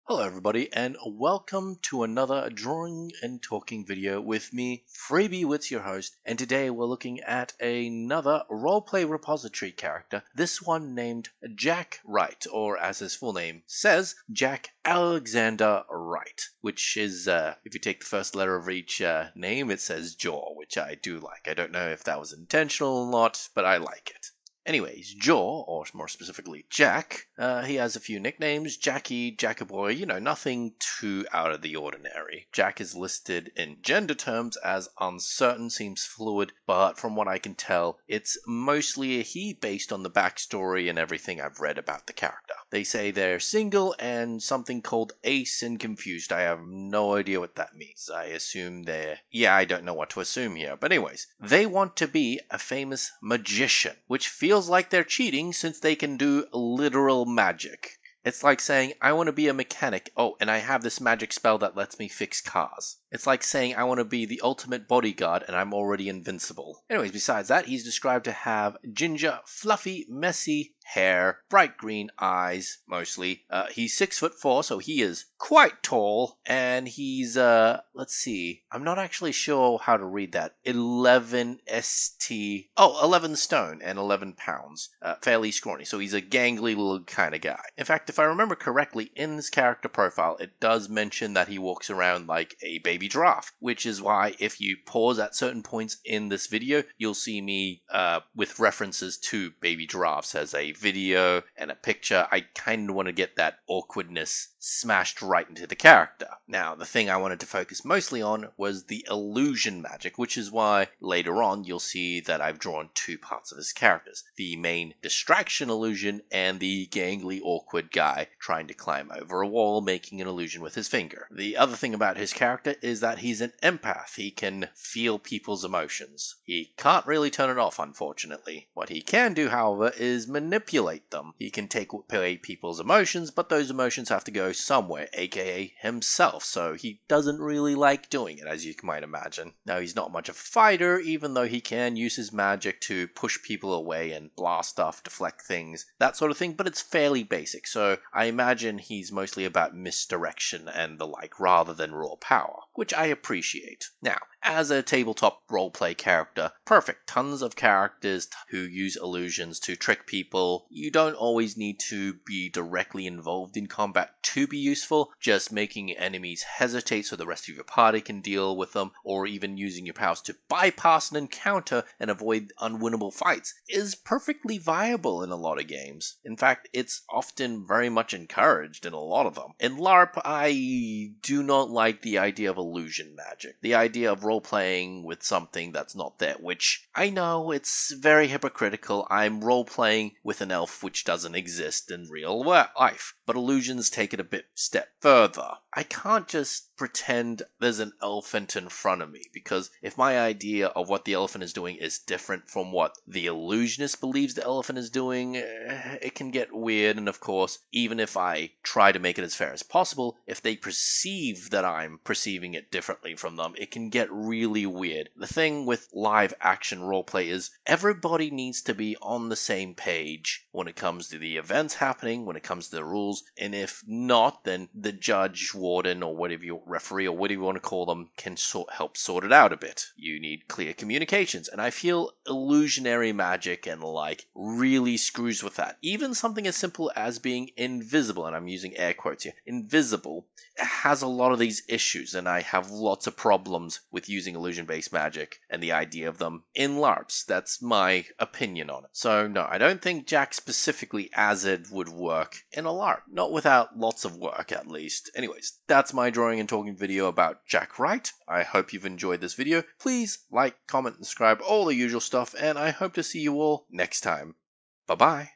Hello everybody and welcome to another drawing and talking video with me, Freebie, your host, and today we're looking at another roleplay repository character, this one named Jack Wright, or as his full name says, Jack Alexander Wright, which is, if you take the first letter of each name, it says Jaw, which I do like. I don't know if that was intentional or not, but I like it. Anyways, Jaw, or more specifically Jack, he has a few nicknames, Jackie, Jackaboy, nothing too out of the ordinary. Jack is listed in gender terms as uncertain, seems fluid, but from what I can tell, it's mostly a he based on the backstory and everything I've read about the character. They say they're single and something called ace and confused. I have no idea what that means. I assume I don't know what to assume here. But anyways, they want to be a famous magician, which feels like they're cheating since they can do literal magic. It's like saying, I want to be a mechanic. Oh, and I have this magic spell that lets me fix cars. It's like saying I want to be the ultimate bodyguard and I'm already invincible. Anyways, besides that, he's described to have ginger, fluffy, messy hair, bright green eyes, mostly. He's 6'4", so he is quite tall, and he's, let's see, I'm not actually sure how to read that. 11 stone and 11 pounds. Fairly scrawny, so he's a gangly little kind of guy. In fact, if I remember correctly, in this character profile, it does mention that he walks around like a baby giraffe, which is why if you pause at certain points in this video, you'll see me with references to baby giraffes as a video and a picture. I kind of want to get that awkwardness smashed right into the character. Now, the thing I wanted to focus mostly on was the illusion magic, which is why later on you'll see that I've drawn two parts of his characters. The main distraction illusion and the gangly awkward guy trying to climb over a wall making an illusion with his finger. The other thing about his character is that he's an empath. He can feel people's emotions. He can't really turn it off, unfortunately. What he can do, however, is manipulate them. He can take away people's emotions, but those emotions have to go somewhere, aka himself, so he doesn't really like doing it, as you might imagine. Now, he's not much of a fighter, even though he can use his magic to push people away and blast stuff, deflect things, that sort of thing, but it's fairly basic, so I imagine he's mostly about misdirection and the like, rather than raw power, which I appreciate. Now, as a tabletop roleplay character, perfect. Tons of characters who use illusions to trick people. You don't always need to be directly involved in combat to be useful. Just making enemies hesitate so the rest of your party can deal with them, or even using your powers to bypass an encounter and avoid unwinnable fights is perfectly viable in a lot of games. In fact, it's often very much encouraged in a lot of them. In LARP, I do not like the idea of illusion magic. The idea of role-playing with something that's not there, which I know it's very hypocritical. I'm role-playing with an elf which doesn't exist in real life, but illusions take it a step further. I can't just pretend there's an elephant in front of me, because if my idea of what the elephant is doing is different from what the illusionist believes the elephant is doing, it can get weird. And of course, even if I try to make it as fair as possible, if they perceive that I'm perceiving it differently from them, it can get really weird. The thing with live action roleplay is everybody needs to be on the same page when it comes to the events happening, when it comes to the rules, and if not, then the judge, warden, or whatever you referee, or whatever you want to call them, can help sort it out a bit. You need clear communications, and I feel illusionary magic and the like really screws with that. Even something as simple as being invisible, and I'm using air quotes here, invisible, has a lot of these issues, and I have lots of problems with using illusion-based magic and the idea of them in LARPs. That's my opinion on it. So no, I don't think Jack specifically as it would work in a LARP. Not without lots of work, at least. Anyways, that's my drawing and talking video about Jack Wright. I hope you've enjoyed this video. Please like, comment, and subscribe, all the usual stuff, and I hope to see you all next time. Bye-bye.